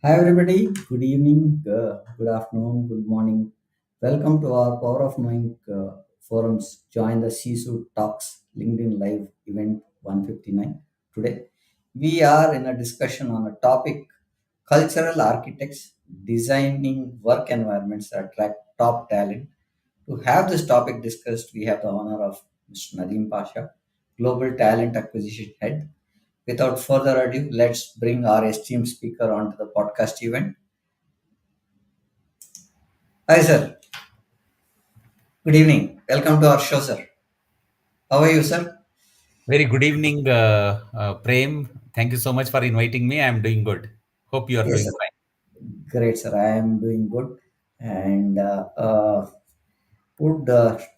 Hi, everybody. Good evening, good afternoon, good morning. Welcome to our Power of Knowing forums. Join the CSU Talks LinkedIn Live event 159. Today, we are in a discussion on a topic cultural architects designing work environments that attract top talent. To have this topic discussed, we have the honor of Mr. Nadeem Pasha, Global Talent Acquisition Head. Without further ado, let's bring our esteemed speaker onto the podcast event. Hi, sir. Good evening. Welcome to our show, sir. How are you, sir? Very good evening, Prem. Thank you so much for inviting me. I'm doing good. Hope you are Yes, doing sir. fine. Great, sir. I am doing good and would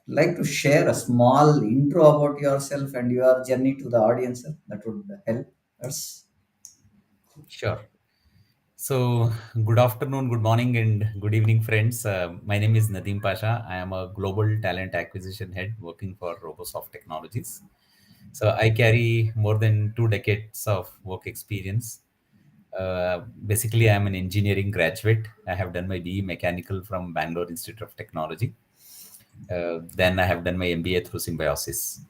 like to share a small intro about yourself and your journey to the audience, sir. That would help us. Sure. So, good afternoon, good morning, and good evening, friends. My name is Nadeem Pasha. I am a global talent acquisition head working for Robosoft Technologies. So, I carry more than 2 decades of work experience. Basically, I'm an engineering graduate. I have done my BE Mechanical from Bangalore Institute of Technology. Then I have done my MBA through Symbiosis.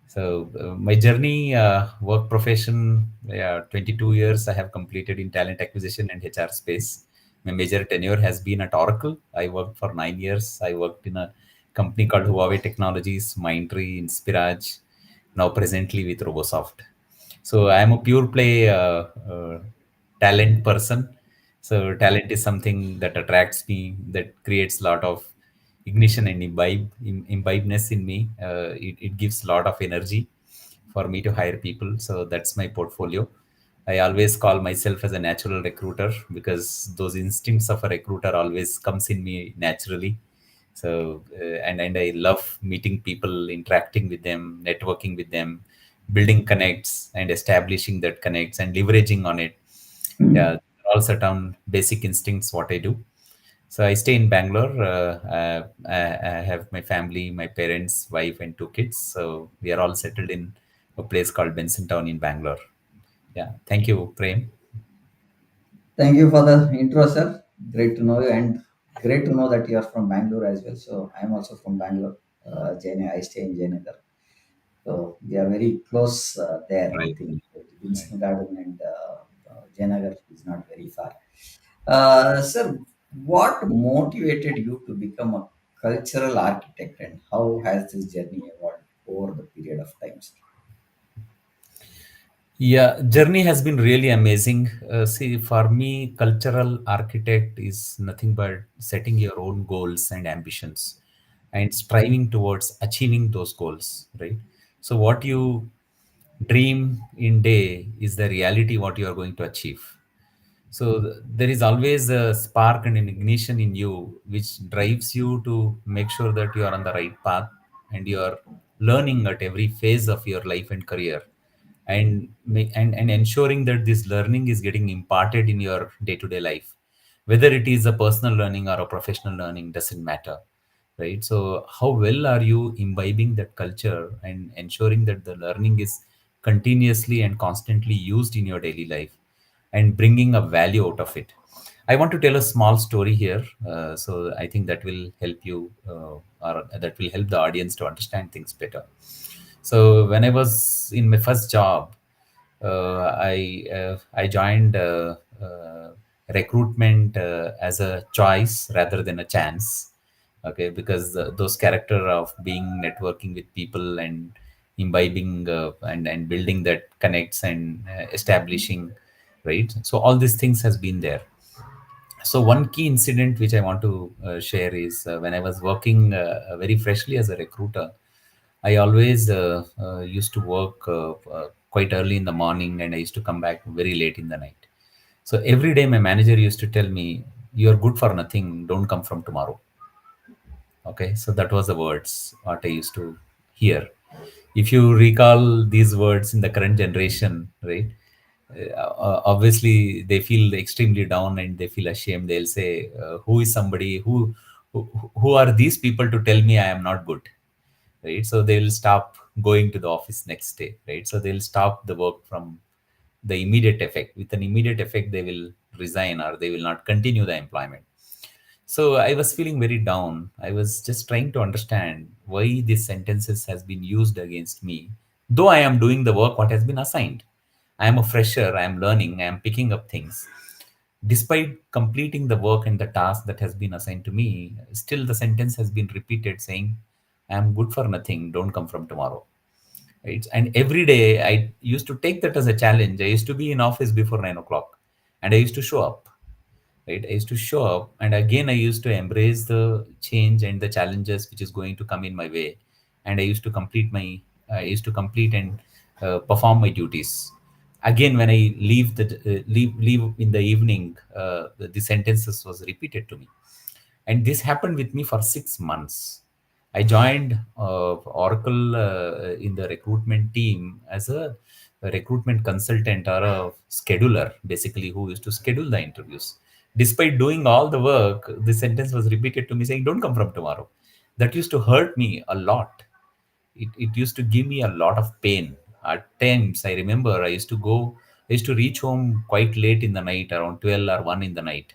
So my journey, work profession, 22 years I have completed in talent acquisition and HR space. My major tenure has been at Oracle. I worked for 9 years. I worked in a company called Huawei Technologies, Mindtree, Inspirage, now presently with Robosoft. So I am a pure play talent person. So talent is something that attracts me, that creates a lot of ignition and imbibeness in me. It gives a lot of energy for me to hire people. So that's my portfolio. I always call myself as a natural recruiter because those instincts of a recruiter always comes in me naturally. So and I love meeting people, interacting with them, networking with them, building connects and establishing that connects and leveraging on it. Yeah, all certain basic instincts what I do. So I stay in Bangalore. I have my family, my parents, wife, and 2 kids. So we are all settled in a place called Benson Town in Bangalore. Yeah. Thank you, Prem. Thank you for the intro, sir. Great to know you and great to know that you are from Bangalore as well. So I'm also from Bangalore. I stay in Jayanagar. So we are very close there. I Right. think Right. Vincent Garden and Jayanagar is not very far. Sir, what motivated you to become a cultural architect and how has this journey evolved over the period of time, sir? Yeah, journey has been really amazing. See, for me, cultural architect is nothing but setting your own goals and ambitions and striving towards achieving those goals, right? So what you dream in day is the reality what you are going to achieve. So there is always a spark and an ignition in you which drives you to make sure that you are on the right path and you are learning at every phase of your life and career and and ensuring that this learning is getting imparted in your day-to-day life, whether it is a personal learning or a professional learning doesn't matter, right? So how well are you imbibing that culture and ensuring that the learning is continuously and constantly used in your daily life and bringing a value out of it. I want to tell a small story here. So I think that will help you, or that will help the audience to understand things better. So when I was in my first job, I joined recruitment as a choice rather than a chance. Okay, because those character of being networking with people and imbibing and building that connects and establishing, right? So all these things has been there. So one key incident which I want to share is when I was working very freshly as a recruiter. I always used to work quite early in the morning and I used to come back very late in the night. So every day my manager used to tell me, "You're good for nothing. Don't come from tomorrow." Okay, so that was the words what I used to hear. If you recall these words in the current generation, right? Obviously, they feel extremely down and they feel ashamed. They'll say, "Who is somebody who who are these people to tell me I am not good?" Right? So they'll stop going to the office next day. Right? So they'll stop the work from the immediate effect. With an immediate effect, they will resign or they will not continue the employment. So I was feeling very down. I was just trying to understand why these sentences has been used against me, though I am doing the work what has been assigned. I am a fresher. I am learning. I am picking up things. Despite completing the work and the task that has been assigned to me, still the sentence has been repeated saying, "I am good for nothing. Don't come from tomorrow." Right? And every day I used to take that as a challenge. I used to be in office before 9 o'clock, and I used to show up. Right? I used to show up, and again I used to embrace the change and the challenges which is going to come in my way, and I used to complete and perform my duties. Again, when I leave in the evening, the sentences was repeated to me, and this happened with me for 6 months. I joined Oracle in the recruitment team as a recruitment consultant or a scheduler, basically, who used to schedule the interviews. Despite doing all the work, the sentence was repeated to me saying, "Don't come from tomorrow." That used to hurt me a lot. It used to give me a lot of pain. At times, I remember I used to reach home quite late in the night, around 12 or 1 in the night.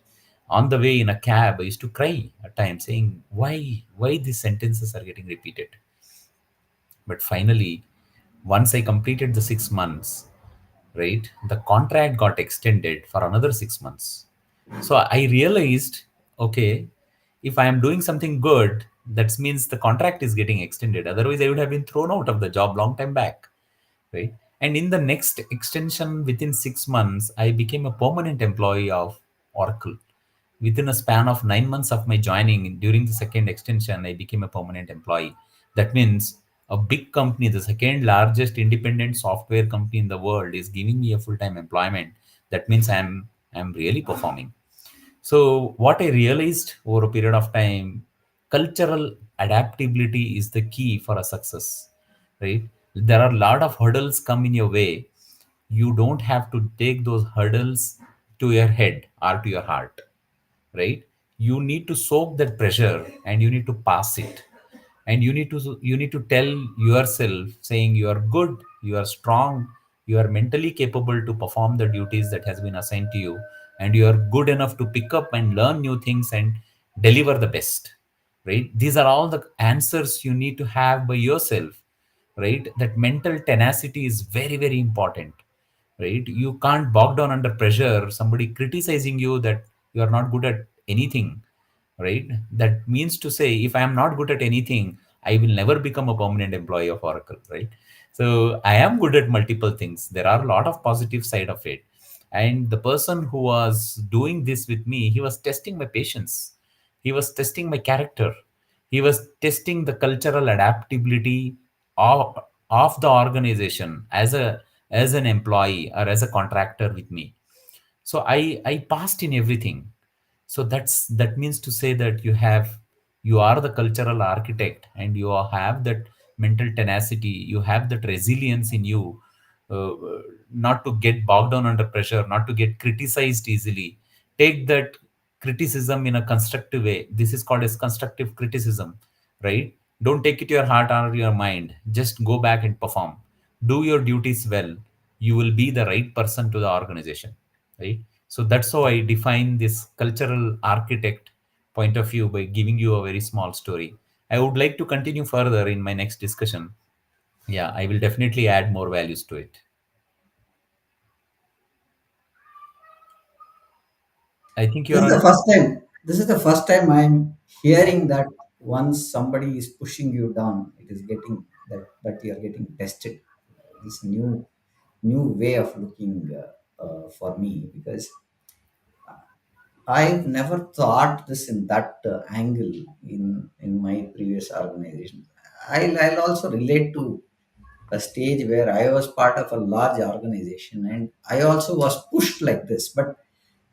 On the way in a cab, I used to cry at times, saying, why these sentences are getting repeated? But finally, once I completed the 6 months, right, the contract got extended for another 6 months. So I realized, okay, if I am doing something good, that means the contract is getting extended. Otherwise, I would have been thrown out of the job long time back, right? And in the next extension, within 6 months, I became a permanent employee of Oracle. Within a span of 9 months of my joining, during the second extension, I became a permanent employee. That means a big company, the second largest independent software company in the world, is giving me a full-time employment. That means I'm really performing. So what I realized over a period of time, cultural adaptability is the key for a success, right? There are a lot of hurdles come in your way. You don't have to take those hurdles to your head or to your heart, right? You need to soak that pressure and you need to pass it, and you need to tell yourself saying you are good, you are strong, you are mentally capable to perform the duties that has been assigned to you, and you are good enough to pick up and learn new things and deliver the best, right? These are all the answers you need to have by yourself, right? That mental tenacity is very, very important, right? You can't bog down under pressure, somebody criticizing you that you are not good at anything, right? That means to say, if I am not good at anything, I will never become a permanent employee of Oracle, right? So I am good at multiple things. There are a lot of positive side of it. And the person who was doing this with me, he was testing my patience. He was testing my character. He was testing the cultural adaptability of the organization as an employee or as a contractor with me. So I passed in everything. So that means to say that you are the cultural architect, and you have that mental tenacity, you have that resilience in you, uh, not to get bogged down under pressure, not to get criticized easily. Take that criticism in a constructive way. This is called as constructive criticism, right? Don't take it to your heart or your mind. Just go back and perform. Do your duties well. You will be the right person to the organization, right? So that's how I define this cultural architect point of view by giving you a very small story. I would like to continue further in my next discussion. Yeah, I will definitely add more values to it. I think This you're is on. the first time. This is the first time I'm hearing that once somebody is pushing you down, it is getting that you are getting tested. This new way of looking for me, because I've never thought this in that angle in my previous organization. I'll also relate to a stage where I was part of a large organization and I also was pushed like this, but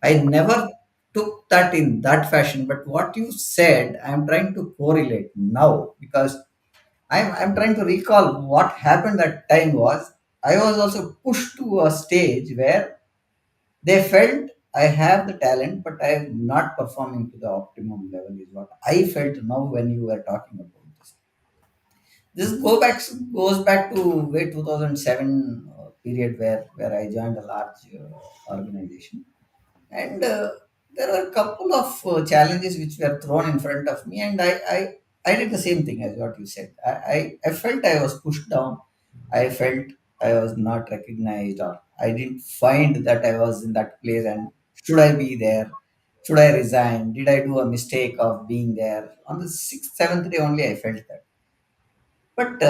I never took that in that fashion. But what you said, I'm trying to correlate now, because I'm trying to recall what happened that time was I was also pushed to a stage where they felt I have the talent, but I'm not performing to the optimum level, is what I felt now when you were talking about this. This goes back to way 2007. period where I joined a large organization, and there were a couple of challenges which were thrown in front of me, and I did the same thing as what you said. I felt I was pushed down. I felt I was not recognized, or I didn't find that I was in that place. And should I be there? Should I resign? Did I do a mistake of being there? On the sixth, seventh day only, I felt that. But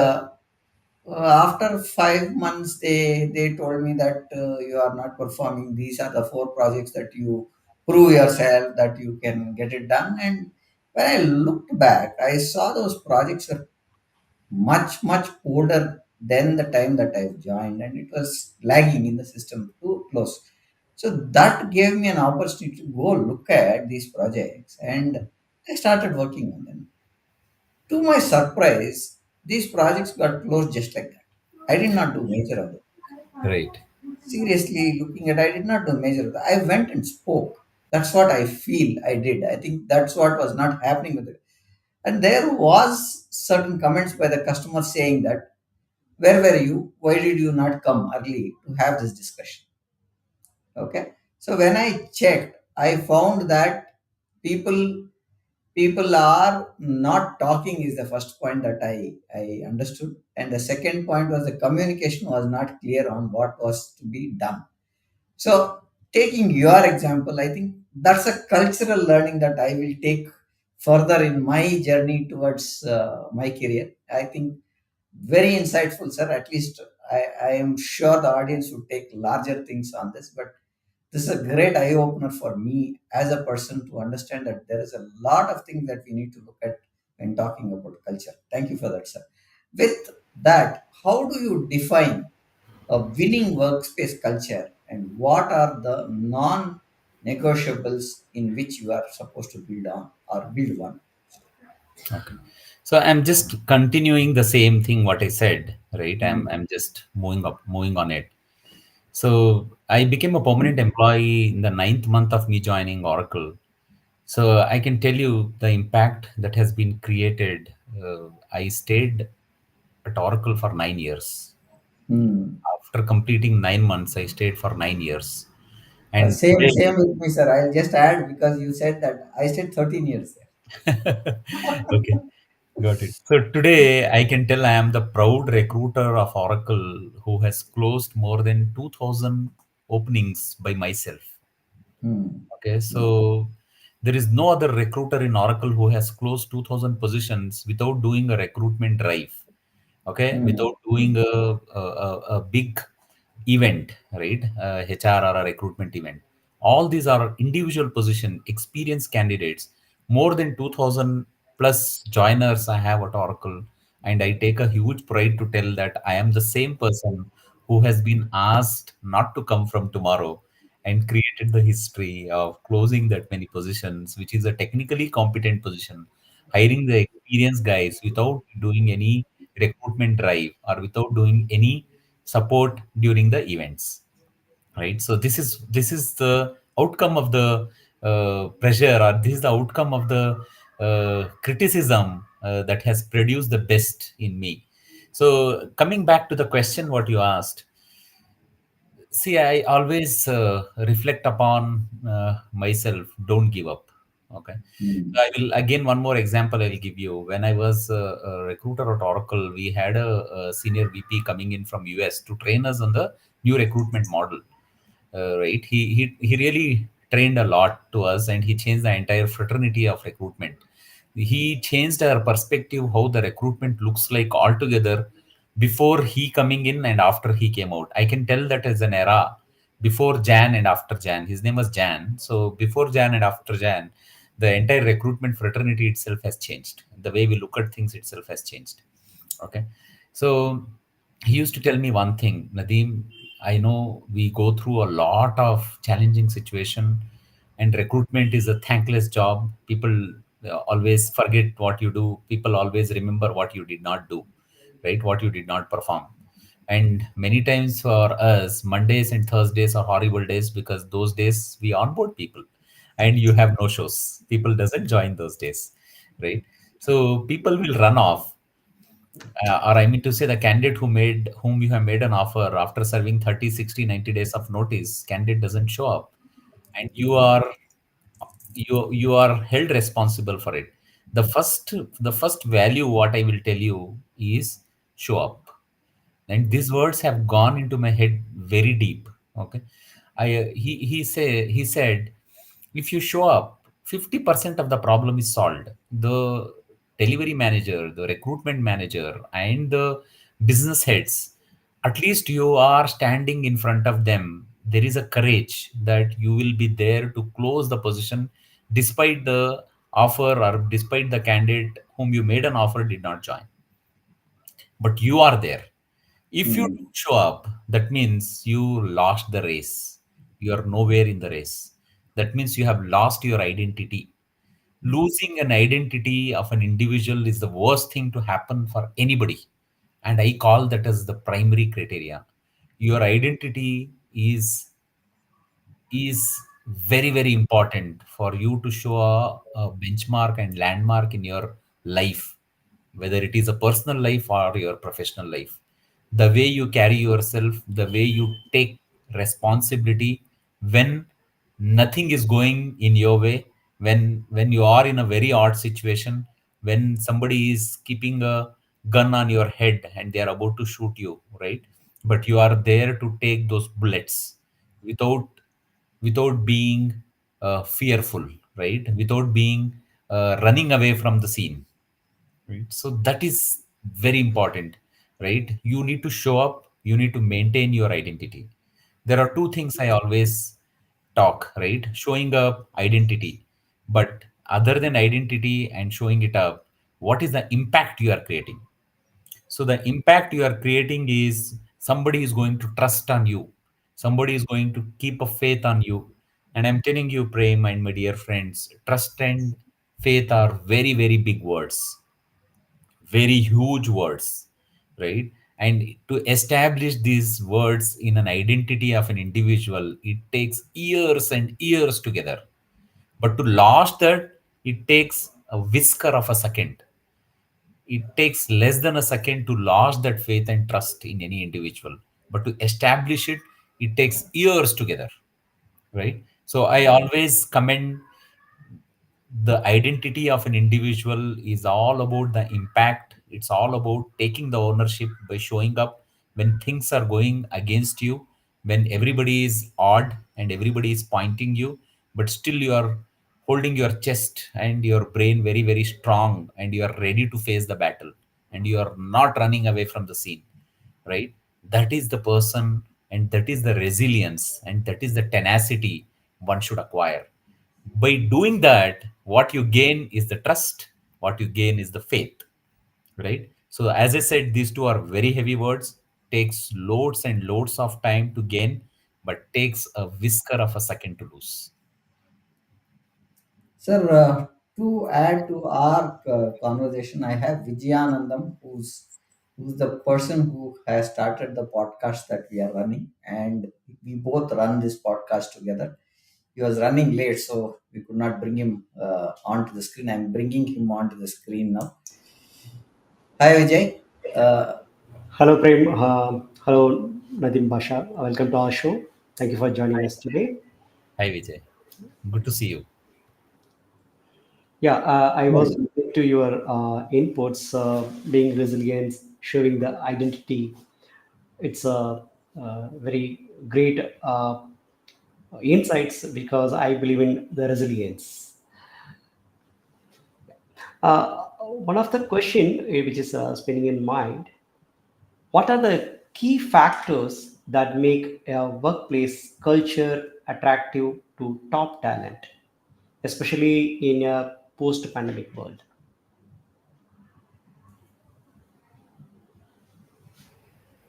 after 5 months, they told me that you are not performing. These are the four projects that you prove yourself that you can get it done. And when I looked back, I saw those projects were much older than the time that I've joined, and it was lagging in the system too close. So that gave me an opportunity to go look at these projects, and I started working on them. To my surprise, these projects got closed just like that. I did not do major of them. Right. Seriously, looking at, I did not do major of them. I went and spoke. That's what I feel I did. I think that's what was not happening with it. And there was certain comments by the customer saying that, where were you? Why did you not come early to have this discussion? Okay. So when I checked, I found that people people are not talking is the first point that I understood. And the second point was the communication was not clear on what was to be done. So, taking your example, I think that's a cultural learning that I will take further in my journey towards my career. I think very insightful, sir. At least I am sure the audience would take larger things on this. But this is a great eye opener for me as a person to understand that there is a lot of things that we need to look at when talking about culture. Thank you for that, sir. With that, how do you define a winning workspace culture, and what are the non negotiables in which you are supposed to build on or build one? Okay. So I'm just continuing the same thing what I said, right? Mm, I'm just moving on it. So I became a permanent employee in the ninth month of me joining Oracle. So I can tell you the impact that has been created. I stayed at Oracle for 9 years. mm. After completing 9 months, I stayed for 9 years. And Same, today, same with me, sir. I'll just add because you said that I stayed 13 years there. okay, got it. So today, I can tell I am the proud recruiter of Oracle who has closed more than 2,000 openings by myself. Mm, Okay, mm, so there is no other recruiter in Oracle who has closed 2,000 positions without doing a recruitment drive. Okay, mm, without doing a big event, right? HR or a recruitment event. All these are individual position, experienced candidates. More than 2,000 plus joiners I have at Oracle, and I take a huge pride to tell that I am the same person who has been asked not to come from tomorrow and created the history of closing that many positions, which is a technically competent position, hiring the experienced guys without doing any recruitment drive or without doing any support during the events, right? So this is the outcome of the pressure, or this is the outcome of the criticism that has produced the best in me. So coming back to the question what you asked, see, I always reflect upon myself. Don't give up. Okay. mm, So I will again one more example I will give you. When I was a recruiter at Oracle, we had a senior VP coming in from US to train us on the new recruitment model. Right? He really trained a lot to us, and he changed the entire fraternity of recruitment. He changed our perspective how the recruitment looks like altogether before he coming in and after he came out. I can tell that as an era before Jan and after Jan. His name was Jan. So before Jan and after Jan, the entire recruitment fraternity itself has changed. The way we look at things itself has changed. Okay. So he used to tell me one thing, Nadeem, I know we go through a lot of challenging situation, and recruitment is a thankless job. People always forget what you do. People always remember what you did not do, right? What you did not perform. And many times for us, Mondays and Thursdays are horrible days because those days we onboard people and you have no shows. People doesn't join those days, right? So people will run off, or I mean to say the candidate whom you have made an offer after serving 30, 60, 90 days of notice, candidate doesn't show up, and you are held responsible for it. The first value what I will tell you is show up. And these words have gone into my head very deep. Okay, he said, if you show up, 50% of the problem is solved. The delivery manager, the recruitment manager, and the business heads, at least you are standing in front of them. There is a courage that you will be there to close the position despite the offer, or despite the candidate whom you made an offer did not join, but you are there. If you Hmm. don't show up, that means you lost the race. You are nowhere in the race. That means you have lost your identity. Losing an identity of an individual is the worst thing to happen for anybody. And I call that as the primary criteria. Your identity is very, very important for you to show a benchmark and landmark in your life, whether it is a personal life or your professional life. The way you carry yourself, the way you take responsibility when nothing is going in your way, when you are in a very odd situation, when somebody is keeping a gun on your head and they are about to shoot you, right? But you are there to take those bullets without being fearful, right? Without being running away from the scene, right? So that is very important, right? You need to show up, you need to maintain your identity. There are two things I always talk, right? Showing up, identity. But other than identity and showing it up, what is the impact you are creating? So the impact you are creating is somebody is going to trust on you. Somebody is going to keep a faith on you. And I'm telling you, Prem and my dear friends, trust and faith are very, very big words, very huge words, right? And to establish these words in an identity of an individual, it takes years and years together. But to launch that, it takes a whisker of a second. It takes less than a second to lose that faith and trust in any individual, but to establish it, it takes years together, right? So I always commend the identity of an individual is all about the impact. It's all about taking the ownership by showing up when things are going against you, when everybody is odd and everybody is pointing you, but still you are holding your chest and your brain very, very strong, and you are ready to face the battle, and you are not running away from the scene, right? That is the person, and that is the resilience, and that is the tenacity one should acquire. By doing that, what you gain is the trust, what you gain is the faith, right? So as I said, these two are very heavy words, takes loads and loads of time to gain, but takes a whisker of a second to lose. Sir, to add to our conversation, I have Vijayanandam, who's the person who has started the podcast that we are running, and we both run this podcast together. He was running late, so we could not bring him onto the screen. I'm bringing him onto the screen now. Hi, Vijay. Uh, Hello, Prem. Hello, Nadeem Pasha. Welcome to our show. Thank you for Hi, joining us today. hi Vijay, good to see you. Yeah, I was listening to your inputs, being resilient, showing the identity. It's a very great insights because I believe in the resilience. One of the question which is spinning in mind: what are the key factors that make a workplace culture attractive to top talent, especially in a post pandemic world?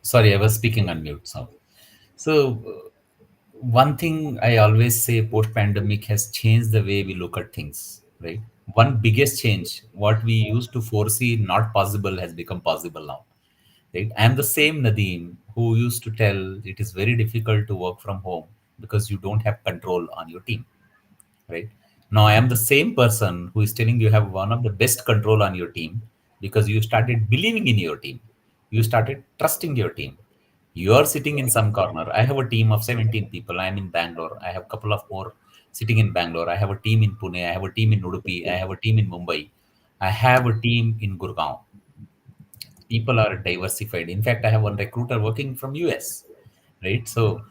Sorry, I was speaking on mute. So one thing I always say, post pandemic has changed the way we look at things, right? One biggest change, what we used to foresee not possible has become possible now, right? I am the same Nadeem who used to tell it is very difficult to work from home because you don't have control on your team, right? Now I am the same person who is telling you have one of the best control on your team, because you started believing in your team. You started trusting your team. You are sitting in some corner. I have a team of 17 people. I am in Bangalore. I have a couple of more sitting in Bangalore. I have a team in Pune. I have a team in Udupi. I have a team in Mumbai. I have a team in Gurgaon. People are diversified. In fact, I have one recruiter working from US, right? So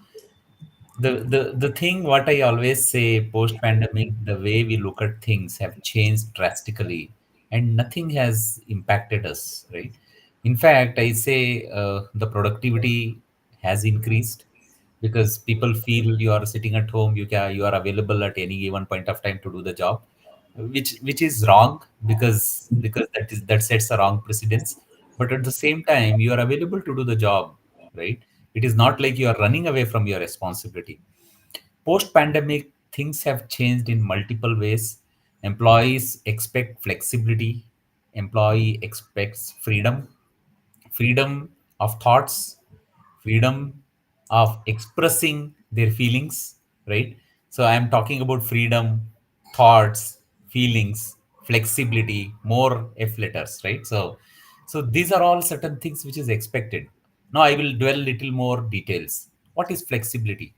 the thing what I always say, post pandemic, the way we look at things have changed drastically, and nothing has impacted us, right? In fact, I say the productivity has increased because people feel you are sitting at home, you are available at any given point of time to do the job, which is wrong, because that sets a wrong precedence. But at the same time, you are available to do the job, right? It is not like you are running away from your responsibility. Post pandemic, things have changed in multiple ways. Employees expect flexibility, employee expects freedom of thoughts, freedom of expressing their feelings, right? So I'm talking about freedom, thoughts, feelings, flexibility, more F letters, right? So these are all certain things which is expected. Now I will dwell little more details. What is flexibility?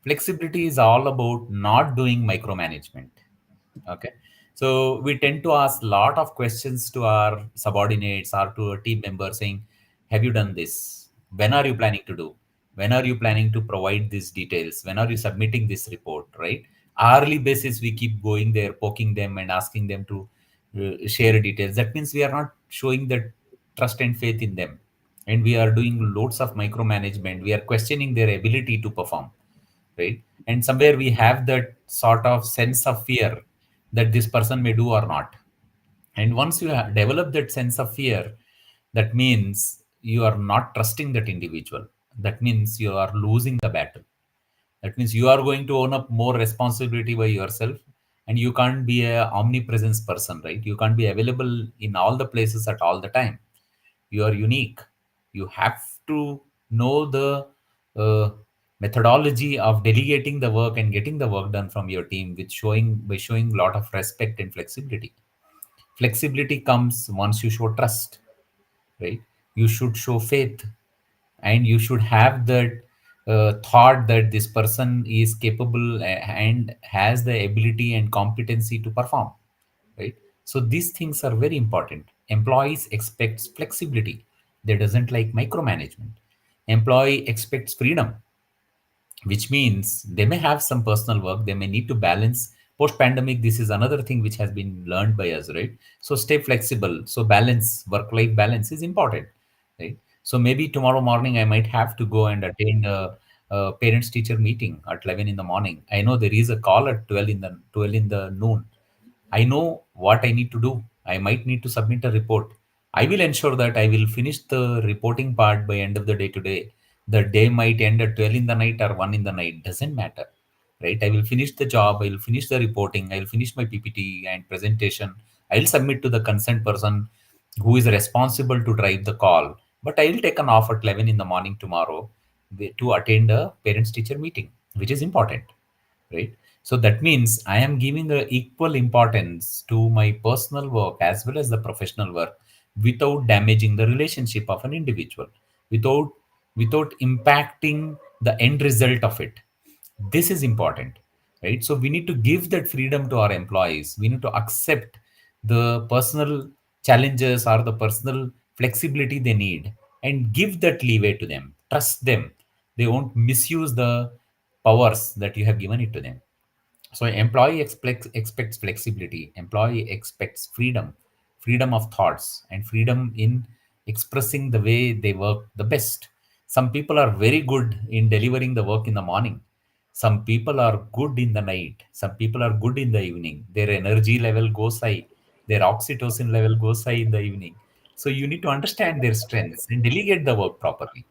Flexibility is all about not doing micromanagement. Okay. So we tend to ask a lot of questions to our subordinates or to a team member saying, have you done this? When are you planning to do? When are you planning to provide these details? When are you submitting this report? Right? Hourly basis, we keep going there, poking them and asking them to share details. That means we are not showing that trust and faith in them. And we are doing loads of micromanagement. We are questioning their ability to perform, right? And somewhere we have that sort of sense of fear that this person may do or not. And once you have developed that sense of fear, that means you are not trusting that individual. That means you are losing the battle. That means you are going to own up more responsibility by yourself, and you can't be a omnipresence person, right? You can't be available in all the places at all the time. You are unique. You have to know the uh, methodology of delegating the work and getting the work done from your team with showing by showing a lot of respect and flexibility. Flexibility comes once you show trust, right? You should show faith, and you should have that thought that this person is capable and has the ability and competency to perform, right? So these things are very important. Employees expects flexibility. They doesn't like micromanagement. Employee expects freedom, which means they may have some personal work. They may need to balance. Post pandemic, this is another thing which has been learned by us, right? So stay flexible. So balance, work life balance is important, right? So maybe tomorrow morning I might have to go and attend a parents teacher meeting at 11 in the morning. I know there is a call at 12 in the noon. I know what I need to do. I might need to submit a report. I will ensure that I will finish the reporting part by end of the day today. The day might end at 12 in the night or 1 in the night. Doesn't matter. Right? I will finish the job. I will finish the reporting. I will finish my PPT and presentation. I will submit to the concerned person who is responsible to drive the call. But I will take an off at 11 in the morning tomorrow to attend a parents teacher meeting, which is important, right? So that means I am giving the equal importance to my personal work as well as the professional work without damaging the relationship of an individual, without without impacting the end result of it. This is important, right? So we need to give that freedom to our employees. We need to accept the personal challenges or the personal flexibility they need and give that leeway to them. Trust them. They won't misuse the powers that you have given it to them. So employee expects flexibility. Employee expects freedom of thoughts and freedom in expressing the way they work the best. Some people are very good in delivering the work in the morning. Some people are good in the night. Some people are good in the evening. Their energy level goes high. Their oxytocin level goes high in the evening. So you need to understand their strengths and delegate the work properly,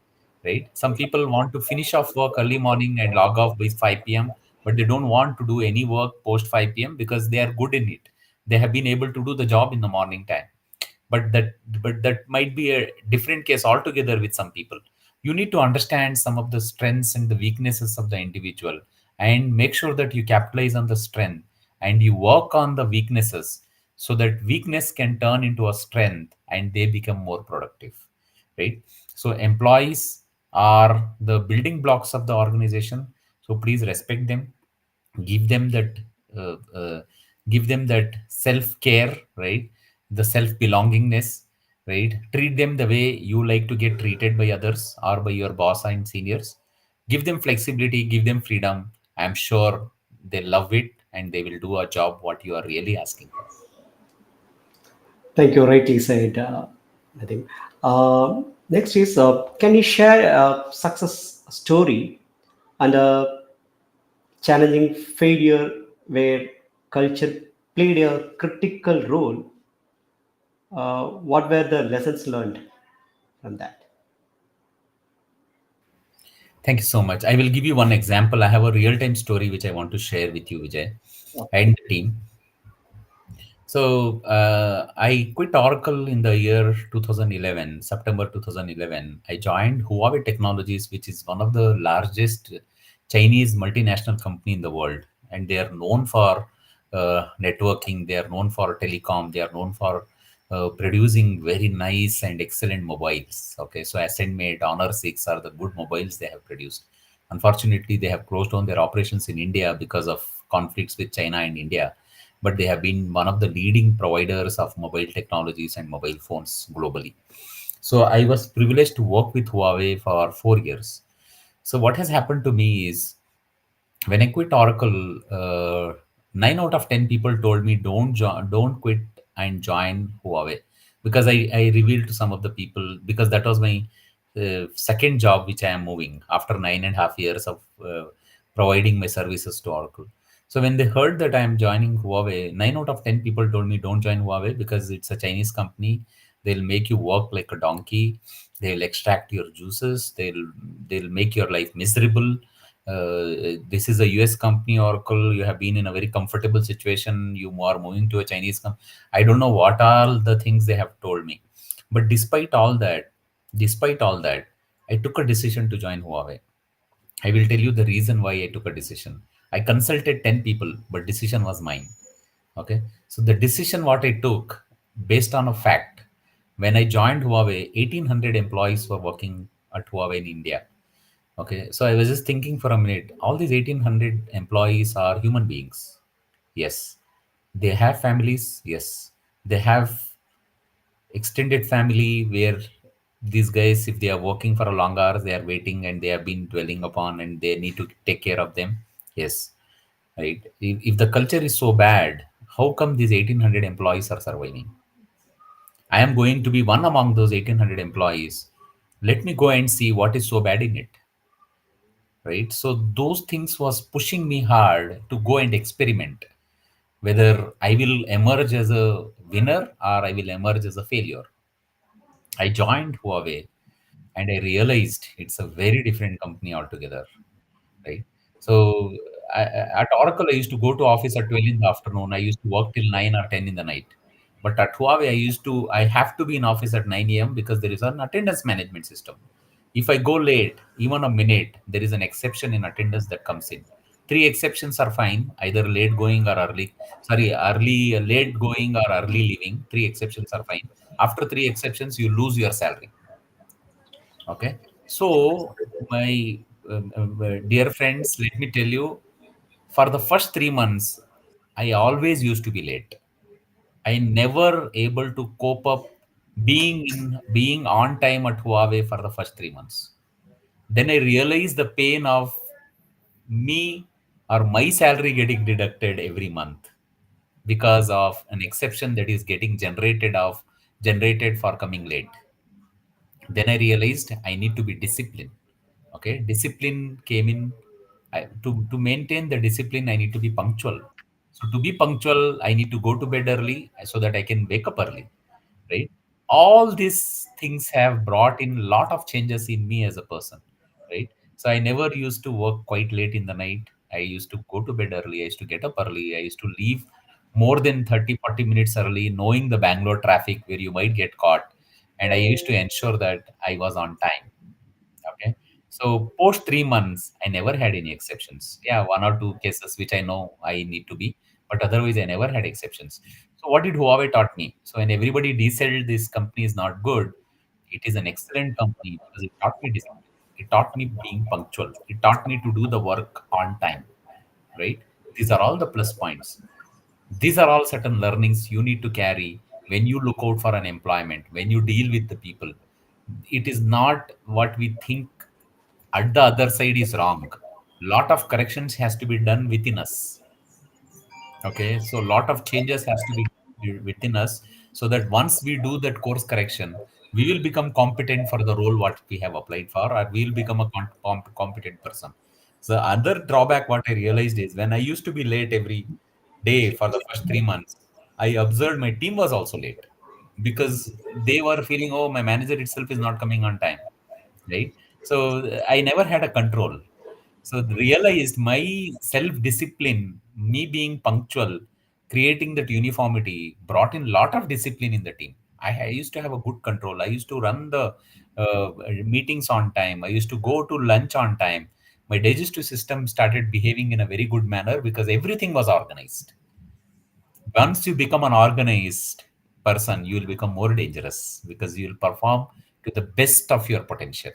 right? Some people want to finish off work early morning and log off by 5 p.m., but they don't want to do any work post 5 p.m. because they are good in it. They have been able to do the job in the morning time. But that might be a different case altogether with some people. You need to understand some of the strengths and the weaknesses of the individual and make sure that you capitalize on the strength and you work on the weaknesses so that weakness can turn into a strength and they become more productive, right? So employees are the building blocks of the organization. So please respect them, give them that uh, uh, give them that self care, right? The self belongingness, right? Treat them the way you like to get treated by others or by your boss and seniors. Give them flexibility, give them freedom. I'm sure they love it and they will do a job what you are really asking for. Thank you. Rightly said, Nadeem. Next is, can you share a success story and a challenging failure where culture played a critical role? What were the lessons learned from that? Thank you so much. I will give you one example. I have a real time story which I want to share with you, Vijay, and the team. So I quit Oracle in the year 2011, September 2011. I joined Huawei Technologies, which is one of the largest Chinese multinational company in the world, and they are known for networking. They are known for telecom. They are known for producing very nice and excellent mobiles. Okay, so S&Y Honor 6 are the good mobiles they have produced. Unfortunately, they have closed down their operations in India because of conflicts with China and India, but they have been one of the leading providers of mobile technologies and mobile phones globally. So I was privileged to work with Huawei for 4 years. So what has happened to me is when I quit Oracle, 9 out of 10 people told me don't quit and join Huawei, because I revealed to some of the people, because that was my second job which I am moving after 9.5 years of providing my services to Oracle. So when they heard that I am joining Huawei, 9 out of 10 people told me don't join Huawei because it's a Chinese company. They'll make you work like a donkey. They'll extract your juices. They'll make your life miserable. This is a US company, Oracle. You have been in a very comfortable situation. You are moving to a Chinese company. I don't know what all the things they have told me. But despite all that, I took a decision to join Huawei. I will tell you the reason why I took a decision. I consulted 10 people, but decision was mine. Okay. So the decision what I took based on a fact, when I joined Huawei, 1800 employees were working at Huawei in India. Okay, so I was just thinking for a minute. All these 1800 employees are human beings. Yes. They have families. Yes. They have extended family where these guys, if they are working for a long hours, they are waiting and they have been dwelling upon and they need to take care of them. Yes. Right. If the culture is so bad, how come these 1800 employees are surviving? I am going to be one among those 1800 employees. Let me go and see what is so bad in it, right? So those things was pushing me hard to go and experiment whether I will emerge as a winner or I will emerge as a failure. I joined Huawei and I realized it's a very different company altogether, right? So at Oracle, I used to go to office at 12 in the afternoon. I used to work till 9 or 10 in the night. But at Huawei, I have to be in office at 9 a.m. because there is an attendance management system. If I go late, even a minute, there is an exception in attendance that comes in. Three exceptions are fine, either late going or late going or early leaving. Three exceptions are fine. After three exceptions, you lose your salary. Okay. So, my dear friends, let me tell you, for the first 3 months, I always used to be late. I never able to cope up being on time at Huawei for the first 3 months. Then I realized the pain of me or my salary getting deducted every month because of an exception that is getting generated for coming late. Then I realized I need to be disciplined. Okay, discipline came in. To maintain the discipline, I need to be punctual. So to be punctual, I need to go to bed early so that I can wake up early, right? All these things have brought in a lot of changes in me as a person, right? So I never used to work quite late in the night. I used to go to bed early. I used to get up early. I used to leave more than 30-40 minutes early, knowing the Bangalore traffic where you might get caught, and I used to ensure that I was on time. Okay. So post 3 months, I never had any exceptions. Yeah, one or two cases which I know I need to be. but otherwise I never had exceptions. So what did Huawei taught me? So when everybody decided this company is not good, it is an excellent company because it taught me discipline. It taught me being punctual. It taught me to do the work on time, right? These are all the plus points. These are all certain learnings you need to carry when you look out for an employment, when you deal with the people. It is not what we think at the other side is wrong. Lot of corrections has to be done within us. Okay, so a lot of changes has to be within us, so that once we do that course correction, we will become competent for the role what we have applied for, or we will become a competent person. So other drawback what I realized is when I used to be late every day for the first 3 months, I observed my team was also late because they were feeling, oh, my manager itself is not coming on time, right? So I never had a control. So realized my self-discipline, me being punctual, creating that uniformity, brought in lot of discipline in the team. I used to have a good control. I used to run the meetings on time. I used to go to lunch on time. My digestive system started behaving in a very good manner because everything was organized. Once you become an organized person, you will become more dangerous because you will perform to the best of your potential.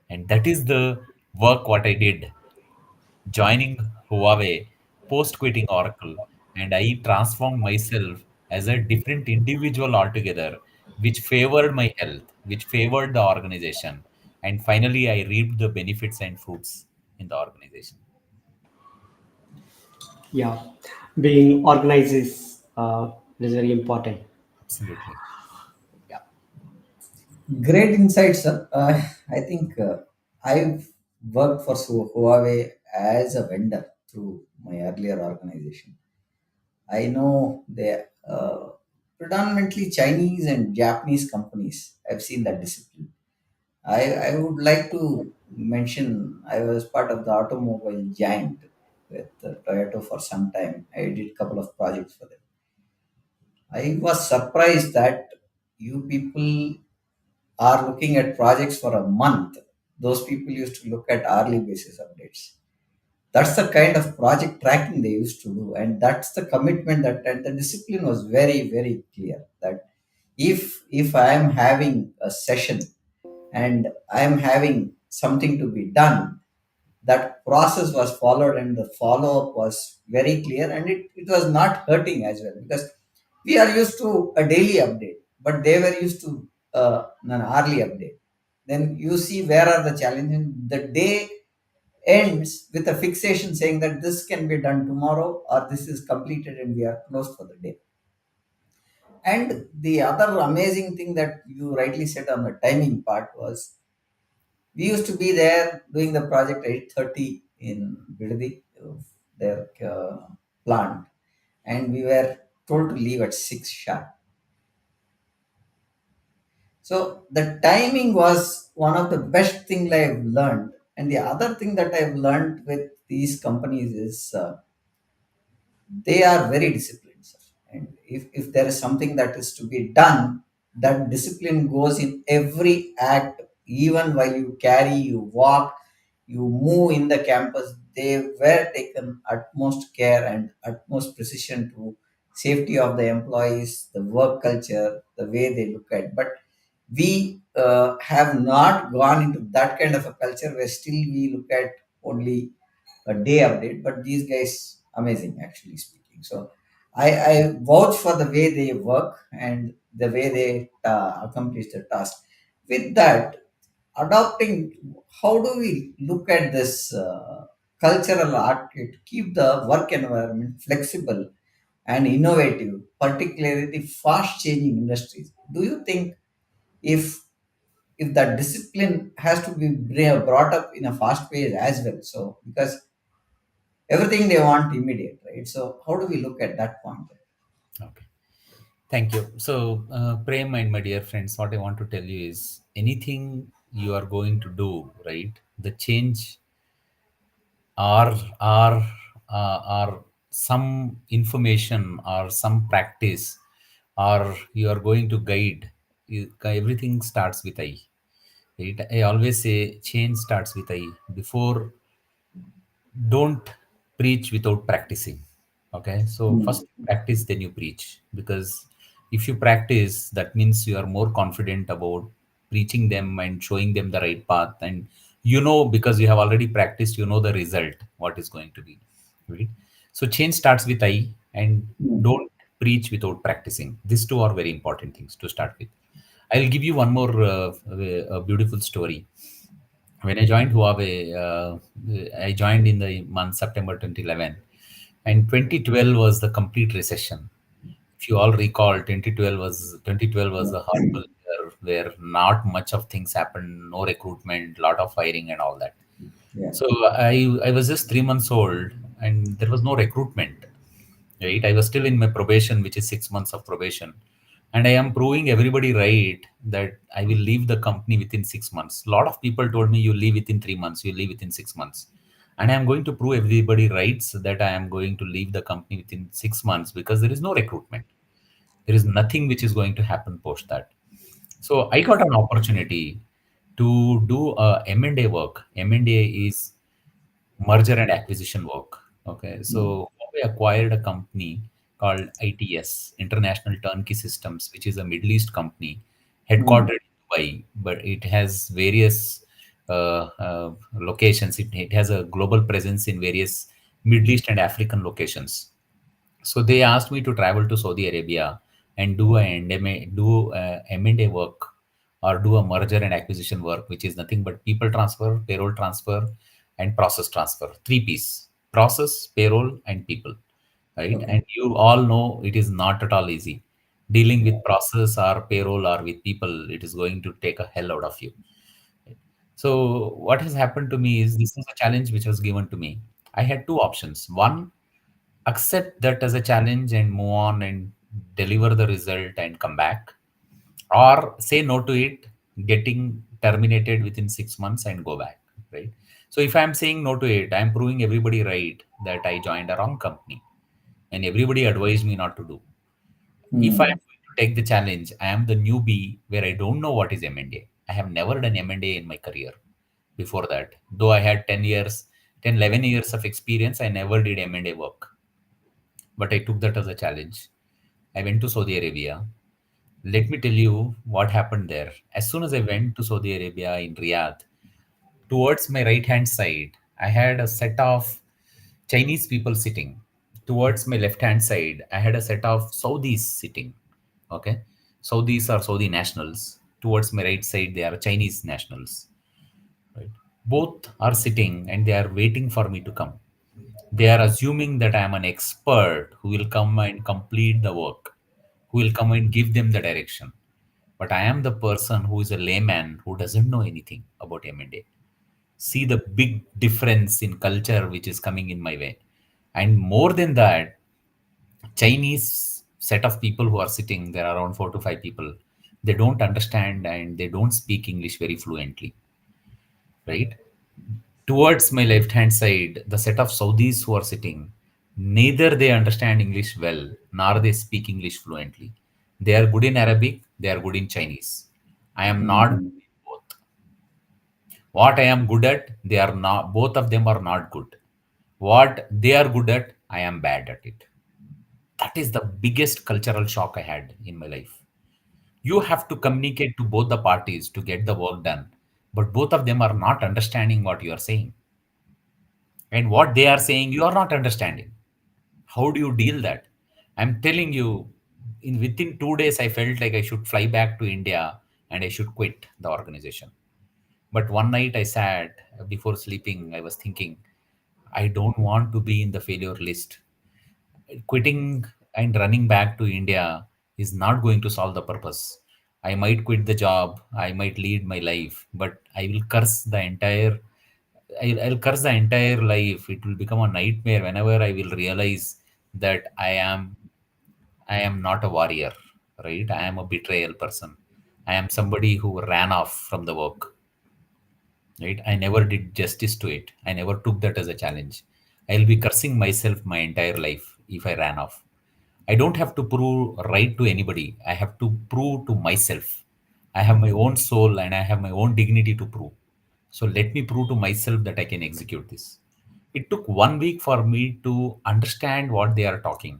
And that is the work what I did joining Huawei, post quitting Oracle, and I transformed myself as a different individual altogether, which favored my health, which favored the organization. And finally, I reaped the benefits and fruits in the organization. Yeah, being organized is very important. Absolutely. Yeah. Great insight, sir. I think I've worked for Huawei as a vendor through my earlier organization. I know they predominantly Chinese and Japanese companies. I've seen that discipline. I would like to mention I was part of the automobile giant with Toyota for some time. I did a couple of projects for them. I was surprised that you people are looking at projects for a month. Those people used to look at hourly basis updates. That's the kind of project tracking they used to do, and that's the commitment that and the discipline was very very clear. That if I am having a session and I am having something to be done, that process was followed and the follow-up was very clear, and it was not hurting as well because we are used to a daily update, but they were used to an hourly update. Then you see where are the challenges. The day ends with a fixation saying that this can be done tomorrow or this is completed and we are closed for the day. And the other amazing thing that you rightly said on the timing part was we used to be there doing the project 8:30 in Bidadi, their plant, and we were told to leave at 6 sharp. So the timing was one of the best thing I've learned. And the other thing that I've learned with these companies is they are very disciplined, sir. And if there is something that is to be done, that discipline goes in every act, even while you carry, you walk, you move in the campus. They were taken utmost care and utmost precision to safety of the employees, the work culture, the way they look at. But we have not gone into that kind of a culture where still we look at only a day update, but these guys amazing actually speaking. So I vouch for the way they work and the way they accomplish the task. With that, adopting, how do we look at this cultural art to keep the work environment flexible and innovative, particularly the fast changing industries? Do you think if that discipline has to be brought up in a fast pace as well, so because everything they want immediate, right? So how do we look at that point? Okay. Thank you. So, Prem and my dear friends, what I want to tell you is anything you are going to do, right? The change or or or some information or some practice or you are going to guide, everything starts with I. Right? I always say change starts with I. Before, don't preach without practicing. Okay, so Mm. first practice, then you preach. Because if you practice, that means you are more confident about preaching them and showing them the right path. And because you have already practiced, you know the result, what is going to be. Right? So change starts with I, and Mm. don't preach without practicing. These two are very important things to start with. I'll give you one more a beautiful story. When I joined Huawei, I joined in the month September 2011, and 2012 was the complete recession. If you all recall, 2012 was a horrible year where not much of things happened, no recruitment, lot of firing, and all that. Yeah. So I was just 3 months old, and there was no recruitment. Right, I was still in my probation, which is 6 months of probation, and I am proving everybody right that I will leave the company within 6 months. A lot of people told me you leave within 3 months, you leave within 6 months, and I am going to prove everybody right so that I am going to leave the company within 6 months because there is no recruitment. There is nothing which is going to happen post that. So I got an opportunity to do a M&A work. M&A is merger and acquisition work. Okay, Mm. so we acquired a company called ITS, International Turnkey Systems, which is a Middle East company Mm. headquartered in Dubai, but it has various locations. It has a global presence in various Middle East and African locations. So they asked me to travel to Saudi Arabia and do a M&A work, or do a merger and acquisition work, which is nothing but people transfer, payroll transfer, and process transfer. Three P's: process, payroll, and people. Right? Okay. And you all know it is not at all easy. Dealing Yeah. with process or payroll or with people, it is going to take a hell out of you. So what has happened to me is, this is a challenge which was given to me. I had two options. One, accept that as a challenge and move on and deliver the result and come back, or say no to it, getting terminated within 6 months and go back. Right? So if I'm saying no to it, I'm proving everybody right that I joined a wrong company and everybody advised me not to do. If I'm Mm. going to take the challenge, I am the newbie where I don't know what is M&A. I have never done M&A in my career before that. Though I had 10 years, 10, 11 years of experience, I never did M&A work. But I took that as a challenge. I went to Saudi Arabia. Let me tell you what happened there. As soon as I went to Saudi Arabia in Riyadh, towards my right hand side, I had a set of Chinese people sitting. Towards my left hand side, I had a set of Saudis sitting. Okay. Saudis are Saudi nationals. Towards my right side, they are Chinese nationals. Right. Both are sitting and they are waiting for me to come. They are assuming that I am an expert who will come and complete the work, who will come and give them the direction. But I am the person who is a layman who doesn't know anything about M&A. See the big difference in culture which is coming in my way. And more than that, Chinese set of people who are sitting, there are around 4 to 5 people. They don't understand and they don't speak English very fluently, right? Towards my left hand side, the set of Saudis who are sitting, neither they understand English well, nor they speak English fluently. They are good in Arabic, they are good in Chinese. I am not good Mm. in both. What I am good at, they are not, both of them are not good. What they are good at, I am bad at it. That is the biggest cultural shock I had in my life. You have to communicate to both the parties to get the work done, but both of them are not understanding what you are saying. And what they are saying, you are not understanding. How do you deal that? I'm telling you, in within 2 days, I felt like I should fly back to India and I should quit the organization. But one night I sat before sleeping, I was thinking, I don't want to be in the failure list. Quitting and running back to India is not going to solve the purpose. I might quit the job, I might lead my life, but I will curse the entire I'll curse the entire life. It will become a nightmare whenever I will realize that I am not a warrior, right? I am a betrayal person. I am somebody who ran off from the work, right? I never did justice to it. I never took that as a challenge. I'll be cursing myself my entire life if I ran off. I don't have to prove right to anybody. I have to prove to myself. I have my own soul and I have my own dignity to prove. So let me prove to myself that I can execute this. It took 1 week for me to understand what they are talking.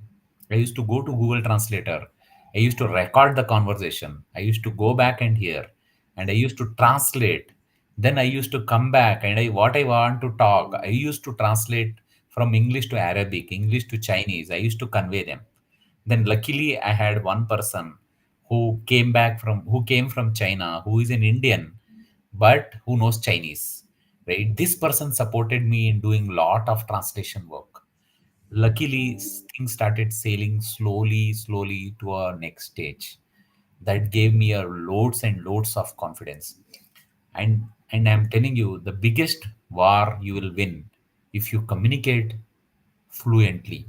I used to go to Google Translator. I used to record the conversation. I used to go back and hear, and I used to translate. Then I used to come back and what I want to talk, I used to translate from English to Arabic, English to Chinese. I used to convey them. Then luckily I had one person who came from China, who is an Indian, but who knows Chinese. Right? This person supported me in doing lot of translation work. Luckily, things started sailing slowly, slowly to our next stage. That gave me a loads and loads of confidence. And I'm telling you, the biggest war you will win if you communicate fluently.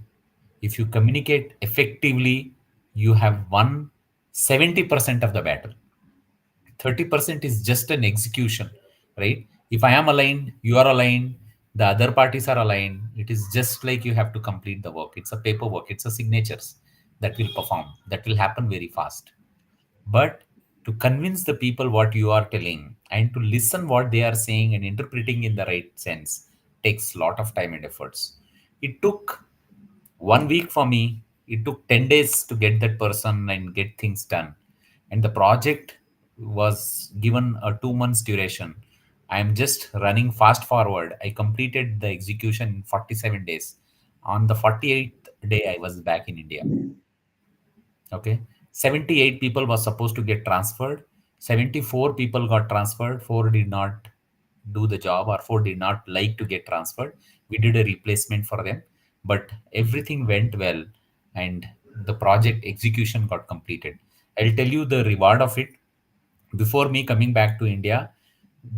If you communicate effectively, you have won 70% of the battle. 30% is just an execution, right? If I am aligned, you are aligned, the other parties are aligned, it is just like you have to complete the work. It's a paperwork, it's a signatures that will perform, that will happen very fast. But to convince the people what you are telling and to listen what they are saying and interpreting in the right sense takes a lot of time and efforts. It took 1 week for me. It took 10 days to get that person and get things done. And the project was given a 2 months duration. I am just running fast forward. I completed the execution in 47 days. On the 48th day, I was back in India. Okay. 78 people was supposed to get transferred. 74 people got transferred. Four did not do the job, or four did not like to get transferred. We did a replacement for them, but everything went well and the project execution got completed. I'll tell you the reward of it. Before me coming back to India,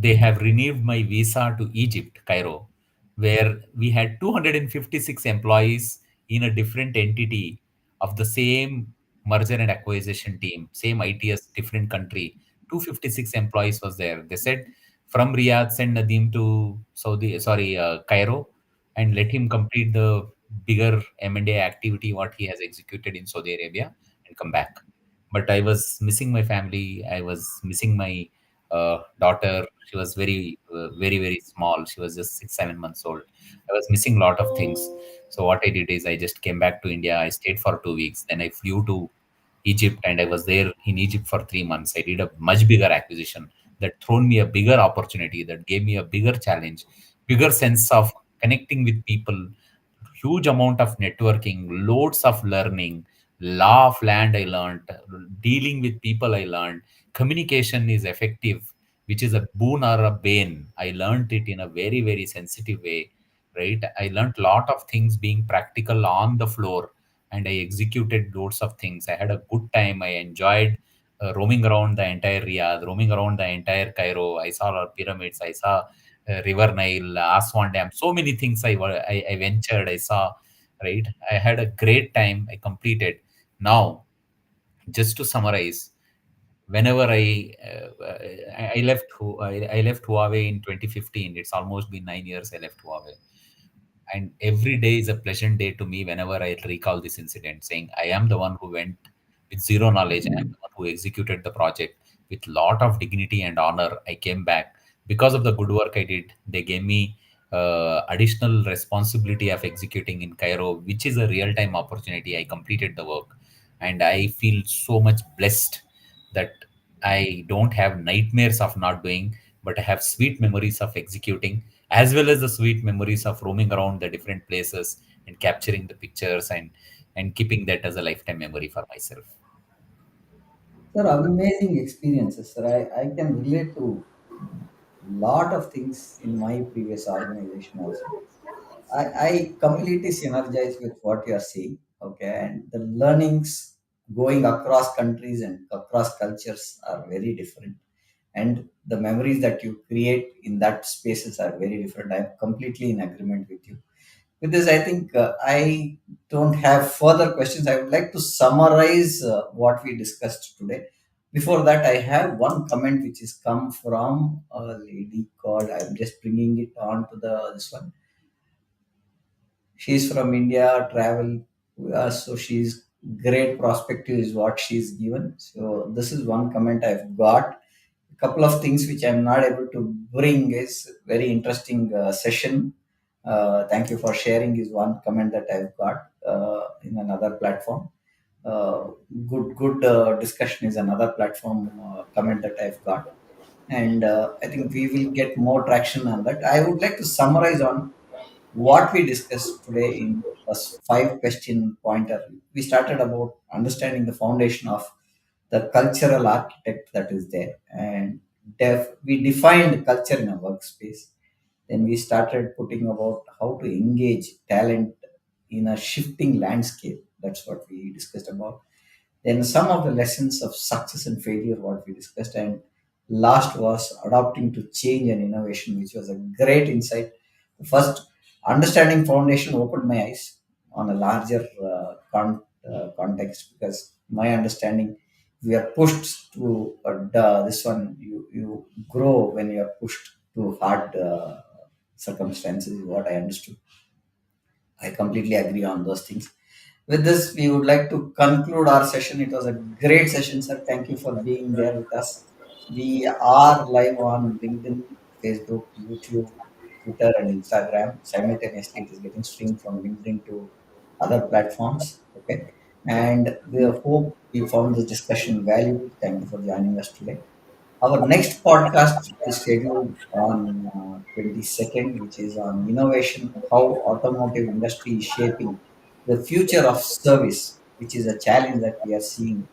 they have renewed my visa to Egypt, Cairo, where we had 256 employees in a different entity of the same merger and acquisition team, same ITS, different country. 256 employees was there. They said from Riyadh, send Nadeem to Cairo, and let him complete the bigger M&A activity what he has executed in Saudi Arabia and come back. But I was missing my family. I was missing my daughter. She was very small. She was just 6 7 months old. I was missing a lot of things. So what I did is I just came back to India. I stayed for 2 weeks. Then I flew to Egypt and I was there in Egypt for 3 months. I did a much bigger acquisition that thrown me a bigger opportunity, that gave me a bigger challenge, bigger sense of connecting with people, huge amount of networking, loads of learning, law of land I learned, dealing with people I learned, communication is effective, which is a boon or a bane. I learned it in a very sensitive way, right? I learned a lot of things being practical on the floor and I executed loads of things. I had a good time. I enjoyed roaming around the entire Riyadh, roaming around the entire Cairo. I saw our pyramids. I saw River Nile, Aswan Dam. So many things I ventured. I saw, right? I had a great time. I completed. Now, just to summarize, whenever I left Huawei in 2015. It's almost been 9 years I left Huawei, and every day is a pleasant day to me whenever I recall this incident, saying I am the one who went with zero knowledge. I am the one who executed the project with lot of dignity and honor. I came back because of the good work I did. They gave me additional responsibility of executing in Cairo, which is a real time opportunity. I completed the work, and I feel so much blessed that I don't have nightmares of not doing, but I have sweet memories of executing, as well as the sweet memories of roaming around the different places and capturing the pictures and keeping that as a lifetime memory for myself. Sir, amazing experiences, sir. I can relate to lot of things in my previous organization also. I completely synergize with what you are saying. Okay, and the learnings going across countries and across cultures are very different, and the memories that you create in that spaces are very different. I'm completely in agreement with you. With this, I think I don't have further questions. I would like to summarize what we discussed today. Before that, I have one comment which is come from a lady called. I'm just bringing it on to the this one. She's from India, travel, so she's great perspective is what she's given. So this is one comment I've got. A couple of things which I'm not able to bring is very interesting session. Thank you for sharing is one comment that I've got in another platform. Uh, good discussion is another platform comment that I've got, and I think we will get more traction on that. I would like to summarize on what we discussed today in a five question pointer. We started about understanding the foundation of the cultural architect that is there, and we defined culture in a workspace. Then we started putting about how to engage talent in a shifting landscape. That's what we discussed about. Then some of the lessons of success and failure, what we discussed, and last was adapting to change and innovation, which was a great insight. First, understanding foundation opened my eyes on a larger context, because my understanding, we are pushed to this one. You grow when you are pushed to hard circumstances. Is what I understood. I completely agree on those things. With this, we would like to conclude our session. It was a great session, sir. Thank you for being there with us. We are live on LinkedIn, Facebook, YouTube, Twitter, and Instagram. Simultaneously, it is getting streamed from LinkedIn to other platforms. Okay. And we hope you found this discussion valuable. Thank you for joining us today. Our next podcast is scheduled on 22nd, which is on innovation, how automotive industry is shaping the future of service, which is a challenge that we are seeing.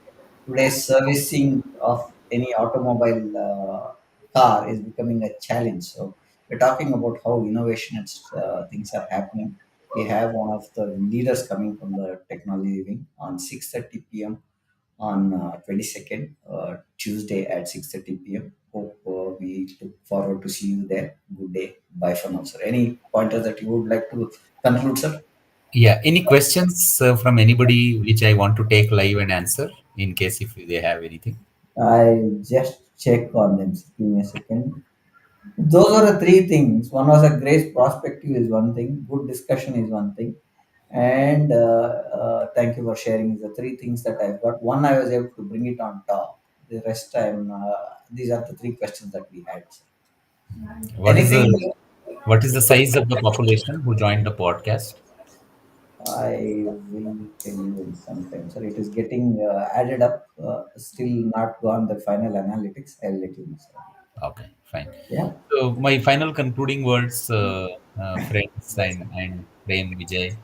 Today's servicing of any automobile car is becoming a challenge. So we're talking about how innovation and things are happening. We have one of the leaders coming from the technology wing on 6:30 p.m. on 22nd, Tuesday at 6:30 p.m. Hope we look forward to see you there. Good day. Bye for now, sir. Any pointers that you would like to conclude, sir? Yeah. Any questions from anybody which I want to take live and answer in case if they have anything? I just check on them. Give me a second. Those are the three things. One was a great perspective is one thing. Good discussion is one thing. And thank you for sharing the three things that I've got. One, I was able to bring it on top. The rest, these are the three questions that we had. What is Anything the what is the size of the population who joined the podcast? I will tell you in some time. Sir, it is getting added up. Still not gone the final analytics. I'll let you know, sir. Okay, fine. Yeah. So my final concluding words, friends and Prem Vijay.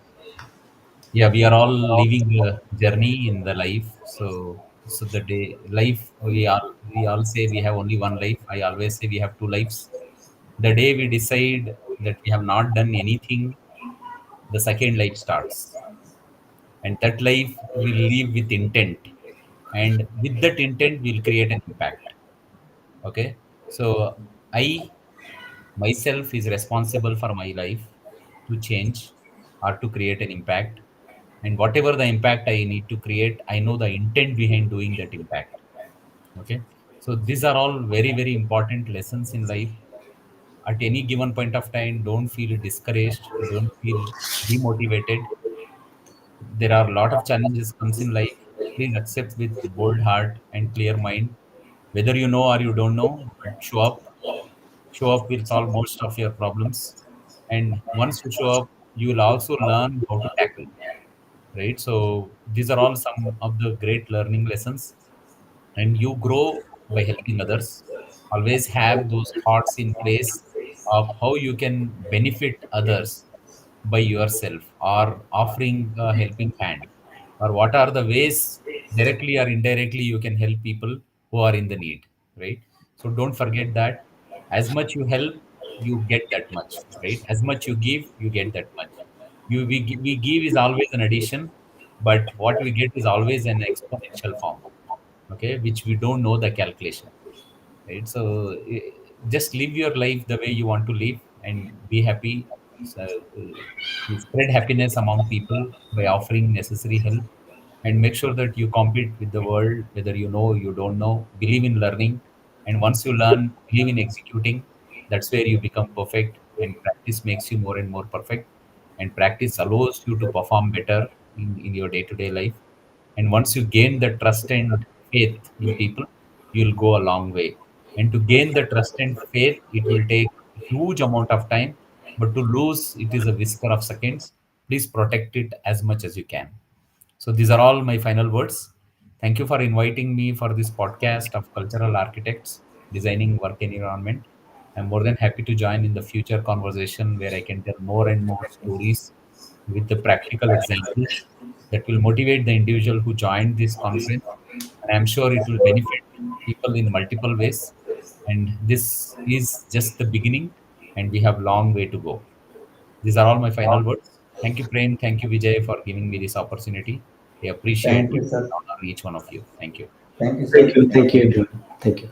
Yeah, we are all living a journey in the life. So the day life we all say we have only one life. I always say we have two lives. The day we decide that we have not done anything, the second life starts, and that life will live with intent, and with that intent we'll create an impact. Okay, so I myself is responsible for my life to change or to create an impact, and whatever the impact I need to create, I know the intent behind doing that impact. Okay, so these are all very very important lessons in life. At any given point of time, don't feel discouraged, don't feel demotivated. There are a lot of challenges comes in life. Please accept with bold heart and clear mind, whether you know or you don't know, but show up will solve most of your problems. And once you show up, you will also learn how to tackle, right? So these are all some of the great learning lessons, and you grow by helping others. Always have those thoughts in place of how you can benefit others by yourself or offering a helping hand, or what are the ways directly or indirectly you can help people who are in the need, right? So don't forget that as much you help, you get that much, right? As much you give, you get that much. We give is always an addition, but what we get is always an exponential form, okay, which we don't know the calculation, right? So just live your life the way you want to live and be happy. So you spread happiness among people by offering necessary help, and make sure that you compete with the world, whether you know or you don't know. Believe in learning, and once you learn, believe in executing. That's where you become perfect, and practice makes you more and more perfect, and practice allows you to perform better in your day-to-day life. And once you gain the trust and faith in people, you'll go a long way. And to gain the trust and faith, it will take huge amount of time. But to lose it is a whisker of seconds. Please protect it as much as you can. So these are all my final words. Thank you for inviting me for this podcast of cultural architects designing work environment. I'm more than happy to join in the future conversation where I can tell more and more stories with the practical examples that will motivate the individual who joined this conference. And I'm sure it will benefit people in multiple ways. And this is just the beginning, and we have long way to go. These are all my final words. Thank you, Prem. Thank you, Vijay, for giving me this opportunity. I appreciate Thank and you, sir. honor each one of you. Thank you. Thank you, Thank sir. you. Thank Thank you, you. everyone. Thank you.